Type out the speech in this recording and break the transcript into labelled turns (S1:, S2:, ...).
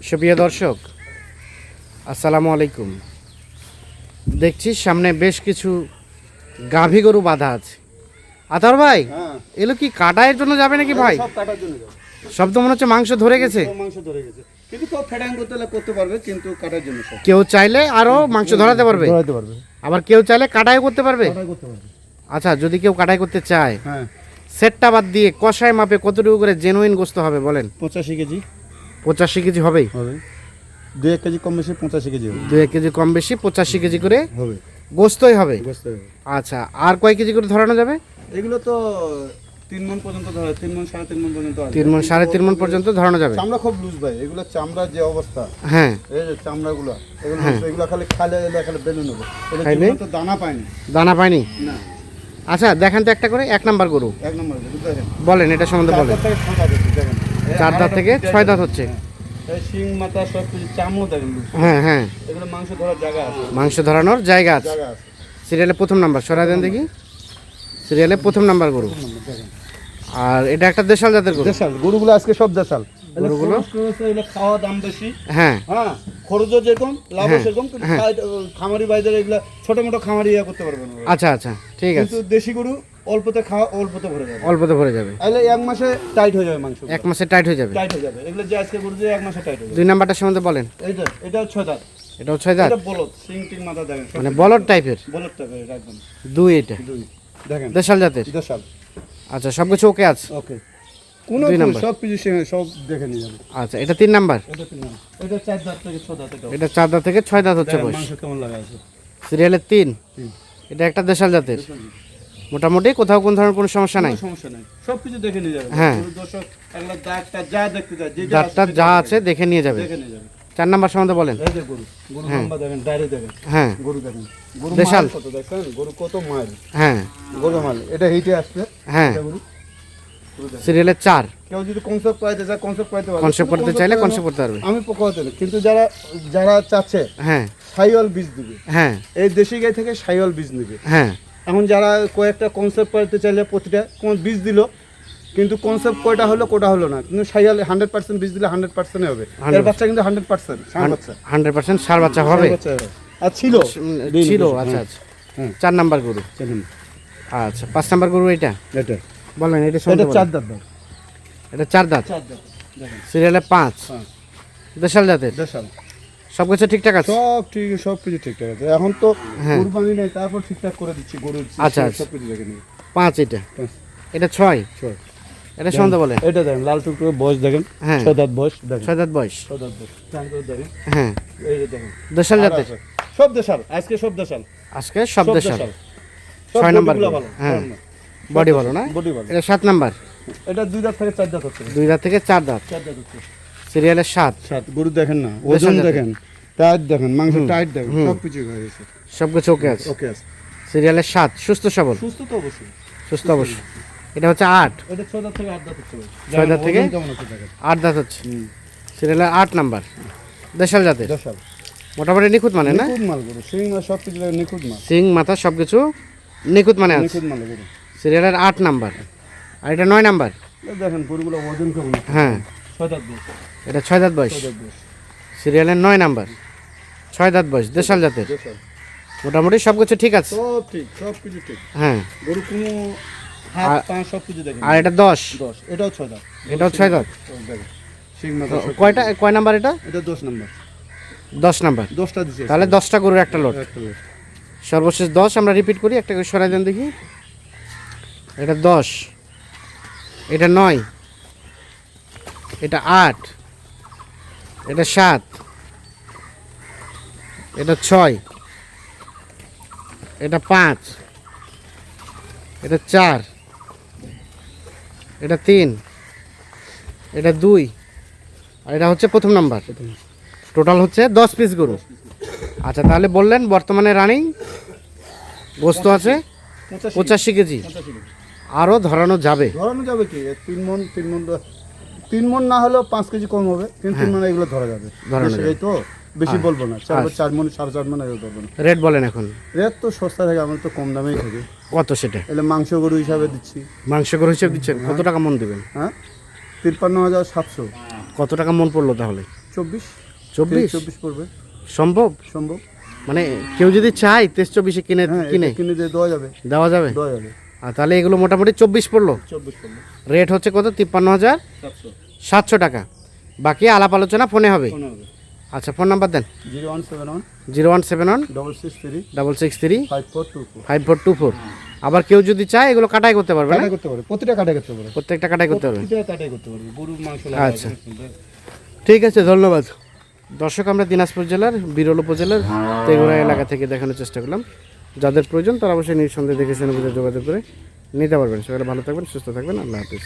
S1: সুপ্রিয় দর্শক, আসসালামু আলাইকুম। দেখছি সামনে বেশ কিছু গাভী গরু বাঁধা আছে। আতার ভাই, এগুলো কি কাটাইয়ের জন্য যাবে নাকি ভাই?
S2: সব কাটার জন্য যাবে।
S1: সব তো মনে হচ্ছে মাংস ধরে গেছে।
S2: মাংস ধরে গেছে, কিন্তু কেউ ফ্যাটাং করতে পারবে, কিন্তু কাটার জন্য সব।
S1: কেউ চাইলে আরো মাংস ধরাতে পারবে, আবার কেউ চাইলে কাটাই করতে পারবে। আচ্ছা, যদি কেউ কাটাই করতে চায়,
S2: হ্যাঁ,
S1: সেটটা বাদ দিয়ে কষায় মাপে কতটুকু করে জেনুইন গোস্ত হবে বলেন?
S2: 85 কেজি
S1: 85 কেজি হবেই
S2: হবে। 2-1 কেজি কম বেশি 85 কেজি হবে।
S1: 2-1 কেজি কম বেশি 85 কেজি করে
S2: হবে,
S1: গোস্তই হবে।
S2: বুঝতে হবে।
S1: আচ্ছা, আর কয় কেজি করে ধরানো যাবে?
S2: এগুলো তো 3 মণ পর্যন্ত ধরে, 3 মণ 3.5 মণ পর্যন্ত আছে।
S1: 3 মণ 3.5 মণ পর্যন্ত ধরানো যাবে।
S2: চামড়া খুব লুজ ভাই, এগুলো চামড়ার যে অবস্থা,
S1: হ্যাঁ,
S2: এই যে চামড়াগুলো, এগুলো খালি খালে খালি বেলুন হবে।
S1: খাইলে?
S2: তো দানা পায়নি।
S1: দানা পায়নি?
S2: না।
S1: আচ্ছা, দেখেন তো একটা করে। 1 নাম্বার গরু
S2: 1 নম্বর দেখেন,
S1: বলেন, এটা সম্বন্ধে বলেন। 4 দাঁত থেকে 6 দাঁত হচ্ছে।
S2: এই শিং মাথা সব কিছু চামড়া দেখেন লুজ।
S1: হ্যাঁ হ্যাঁ,
S2: এগুলো মাংস ধরার জায়গা আছে,
S1: মাংস ধরানোর জায়গা আছে।
S2: জায়গা আছে।
S1: সিরিয়ালে প্রথম নাম্বার, সরাই দেন দেখি। সিরিয়ালে প্রথম নাম্বার গরু।
S2: দেখেন,
S1: আর এটা একটা দেশাল জাতের গরু।
S2: দেশাল গরুগুলো আজকে সব দেশাল।
S1: গরুগুলো
S2: এগুলো খাওয়া দাম বেশি,
S1: হ্যাঁ
S2: হ্যাঁ, খরচও যেরকম, লাভও
S1: হ্যাঁ,
S2: সেরকম, কিন্তু
S1: হ্যাঁ।
S2: খামারি ভাইদের এগুলো ছোট মোটো খামারি করতে পারবে না।
S1: আচ্ছা আচ্ছা, ঠিক আছে।
S2: কিন্তু দেশি গরু অল্পতে খাওয়া, অল্পতে ভরে যাবে।
S1: অল্পতে ভরে যাবে,
S2: তাহলে 1 মাসে টাইট হয়ে যাবে মাংস,
S1: 1 মাসে টাইট হয়ে যাবে।
S2: টাইট হয়ে যাবে। এগুলো যে আজকে গরু যে 1 মাসে টাইট হয়ে যাবে।
S1: 2 নাম্বারটার সম্বন্ধে বলেন।
S2: এটা 6 দাঁত,
S1: এটাও 6 দাঁত,
S2: এটা বলদ, সিং টিং মাথা দেখেন,
S1: মানে বলদ টাইপের।
S2: বলদ টাইপের একদম।
S1: 2 এটা
S2: দুই দেখেন,
S1: দেশাল জাতের।
S2: দেশাল।
S1: আচ্ছা, সব কিছু ওকে আছে।
S2: ওকে, কোনো
S1: 2 নাম্বার।
S2: সব কিছু সব দেখে নিয়ে যাবে।
S1: আচ্ছা, এটা 3 নাম্বার।
S2: এটা 3 নাম্বার, এটা 4 দাঁত থেকে 6 দাঁত।
S1: এটা 4 দাঁত থেকে 6 দাঁত হচ্ছে
S2: দেখেন
S1: বয়স।
S2: মাংস কেমন লাগা আছে।
S1: সিরিয়ালে 3।
S2: তিন।
S1: এটা একটা দেশাল জাতের। মোটামুটি কোথাও কোন ধরনের কোনো সমস্যা নাই।
S2: কোনো সমস্যা নাই, সবকিছু দেখে নিয়ে যাবে।
S1: হ্যাঁ।
S2: গরুর দর্শক এগুলা দাঁতটা যা দেখতে যায়, যে
S1: দাঁতটা যা আছে দেখে নিয়ে যাবে।
S2: দেখে নিয়ে যাবে।
S1: 4 নাম্বার সম্বন্ধে বলেন।
S2: এই যে গরু, গরু লম্বা দেখেন, ডাইরে দেখেন,
S1: হ্যাঁ
S2: গরু দেখেন, গরু
S1: দেশাল।
S2: মাইল কত দেখেন, গরু কত মাইল,
S1: হ্যাঁ
S2: গরু মাইল। এটা হিটে আসছে,
S1: হ্যাঁ।
S2: এটা গরু। গরু দেখেন।
S1: সিরিয়ালে 4।
S2: কেউ যদি কনসেপ্ট পাইতে চায়, কনসেপ্ট পাইতে পারবে।
S1: কনসেপ্ট করতে চাইলে কনসেপ্ট করতে পারবে।
S2: আমি পকাতে না, কিন্তু যারা যারা চাচ্ছে
S1: হ্যাঁ
S2: সাইওয়াল বীজ দিবে,
S1: হ্যাঁ
S2: এই দেশি গাই থেকে সাইওয়াল বীজ নেবে।
S1: হ্যাঁ,
S2: এখন যারা কয়েকটা কনসেপ্ট পাইতে চাইলে প্রতিটা কোন বীজ দিল, কিন্তু কনসেপ্ট কয়টা হলো কোটা হলো না, কিন্তু সাইয়াল 100% বীজ দিলে 100% হবে। এর বাচ্চা কিন্তু 100% ষাঁড় বাচ্চা,
S1: 100% ষাঁড় বাচ্চা হবে।
S2: ষাঁড় বাচ্চা হবে। আর ছিল
S1: ছিল। আচ্ছা আচ্ছা,
S2: হ্যাঁ।
S1: 4 নাম্বার গরু। আচ্ছা, 5 নাম্বার গরু এটা
S2: এটা
S1: বলেন। এটা
S2: এটা
S1: সম্বন্ধে
S2: 4
S1: বলেন।
S2: দাঁত দাম,
S1: এটা 4 দাঁত,
S2: 4 দাঁত দেখেন,
S1: সিরিয়ালে 5।
S2: হ্যাঁ।
S1: দেশাল জাতের,
S2: দেশাল।
S1: সব কিছু ঠিকঠাক আছে।
S2: সব ঠিক, সব কিছু ঠিকঠাক আছে। এখন তো
S1: হ্যাঁ।
S2: কুরবানি নেই, তারপর ঠিকঠাক করে দিচ্ছি গরুর।
S1: আচ্ছা, আচ্ছা।
S2: সব কিছু দেখে নিন।
S1: 5 এটা।
S2: 5
S1: এটা 6। এটা সম্বন্ধে বলেন।
S2: এটা দেখেন, লাল টুকটুকে বয়স দেখেন,
S1: হ্যাঁ।
S2: 6 দাঁত বয়স দেখেন,
S1: 6 দাঁত বয়স,
S2: 6 দাঁত বয়স। চান করে দেখেন,
S1: হ্যাঁ।
S2: এই যে দেখেন,
S1: দেশাল
S2: আর
S1: জাতের,
S2: আছে। সব দেশাল, আজকে সব দেশাল,
S1: আজকে সব দেশাল।
S2: সব
S1: 6 নাম্বার
S2: বডিগুলো
S1: গরু।
S2: ভালো,
S1: হ্যাঁ,
S2: ভালো না।
S1: বডি ভালো না।
S2: বডি ভালো।
S1: এটা 7 নাম্বার।
S2: এটা 2 দাঁত থেকে 4 দাঁত হচ্ছে,
S1: 2 দাঁত থেকে 4 দাঁত,
S2: 4 দাঁত হচ্ছে।
S1: সিরিয়ালে 7।
S2: সাত গরু দেখেন না, ওজন
S1: জাতের।
S2: দেখেন, টাইট দেখেন, মাংস টাইট দেখেন, সব কিছু হয়ে গেছে।
S1: সব কিছু ওকে আছে।
S2: ওকে আছে,
S1: সিরিয়ালে 7, সুস্থ সবল,
S2: সুস্থ তো অবশ্যই।
S1: সুস্থ অবশ্য। এটা হচ্ছে 8।
S2: এটা 6 দাঁত থেকে 8 দাঁত হচ্ছে।
S1: 6 দাঁত থেকে
S2: কেমন আছে দেখেন।
S1: 8 দাঁত হচ্ছে। সিরিয়ালে 8 নাম্বার, দেশাল জাতের।
S2: দেশাল
S1: মোটামুটি নিখুঁত মানে না।
S2: নিখুঁত মাল গরু, সেই মাল সব কিছু নিখুঁত মাল,
S1: সিং মাথা সব কিছু নিখুঁত মানে আছে।
S2: নিখুঁত মাল গরু।
S1: সিরিয়ালের 8 নাম্বার। আর এটা 9 নাম্বার।
S2: এই দেখেন গরুগুলো ওজন কেমন আছে।
S1: হ্যাঁ,
S2: 6 দাঁত বয়স,
S1: এটা 6 দাঁত বয়স।
S2: 6 দাঁত বয়স।
S1: সিরিয়ালের 9 নাম্বার, 6 দাঁত বয়স, দেশাল জাতের।
S2: দেশাল।
S1: মোটামুটি সব কিছু ঠিক আছে।
S2: সব ঠিক, সব কিছু ঠিক।
S1: হ্যাঁ।
S2: গরু কোনো হাত পা সব কিছু দেখেন।
S1: আর এটা 10।
S2: 10, এটাও 6 দাঁত।
S1: এটাও 6 দাঁত।
S2: দেখেন সিং মাথা সব।
S1: কয় নাম্বার এটা?
S2: এটা 10 নাম্বার,
S1: 10 নাম্বার।
S2: 10টা দিছে।
S1: তাহলে 10টা গরুর একটা লট।
S2: একটা লোক।
S1: সর্বশেষ 10 আমরা রিপিট করি, একটা করে সরাই দেন দেখি। এটা 10, এটা 9, এটা 8, এটা 7, এটা 6, এটা 5, এটা 4, এটা 3, এটা 2, আর এটা হচ্ছে প্রথম নাম্বার। টোটাল হচ্ছে 10 পিস গরু। আচ্ছা, তাহলে বললেন বর্তমানে রানিং গোস্ত আছে 85 কেজি।
S2: 85 কেজি।
S1: আরও ধরানো যাবে।
S2: ধরানো যাবে কি 3 মণ না হলেও 5 কেজি কম হবে, কিন্তু 3 মণ এগুলো ধরা যাবে।
S1: ধরানো
S2: বেশি তো বেশি বলবো না, 4 মণ 4.5 মণ এগুলো ধরবো না।
S1: রেট বলেন এখন।
S2: রেট তো সস্তা থাকে, আমার তো কম দামেই থাকে।
S1: কত সেটা?
S2: এলে মাংস গরু হিসাবে দিচ্ছি।
S1: মাংস গরু হিসেবে দিচ্ছেন? কত টাকা মন দিবেন?
S2: হ্যাঁ, 53,700।
S1: কত টাকা মন পড়লো তাহলে?
S2: 24
S1: 24
S2: 24 পড়বে,
S1: সম্ভব?
S2: সম্ভব।
S1: মানে কেউ যদি চায় 23-24 কিনে
S2: হ্যাঁ
S1: কিনে
S2: কিনে দিয়ে দেওয়া যাবে,
S1: দেওয়া যাবে?
S2: দেওয়া যাবে।
S1: আর তাহলে এগুলো মোটামুটি 24 পড়লো।
S2: 24 পড়বে,
S1: রেট হচ্ছে কত? 53,700 টাকা। বাকি আলাপ আলোচনা ফোনে হবে।
S2: ফোন হবে।
S1: আচ্ছা, ফোন নাম্বার দেন।
S2: 0171
S1: 0171
S2: 663
S1: 663
S2: 5424।
S1: 5424। আবার কেউ যদি চায় এগুলো কাটাই করতে পারবে না?
S2: কাটাই করতে পারবে, প্রতিটা কাটাই করতে পারবে,
S1: প্রত্যেকটা কাটাই করতে পারবে।
S2: প্রতিটা কাটাই করতে পারবে। গরুর মাংস
S1: আচ্ছা। ঠিক আছে, ধন্যবাদ। দর্শক, আমরা দিনাজপুর জেলার বিরল উপজেলার তেঘরা এলাকা থেকে দেখানোর চেষ্টা করলাম। যাদের প্রয়োজন তারা অবশ্যই নিঃসন্দেহে দেখে শুনে বুঝে যোগাযোগ করে নিতে পারবেন। সবাই ভালো থাকবেন, সুস্থ থাকবেন। আল্লাহ হাফিজ।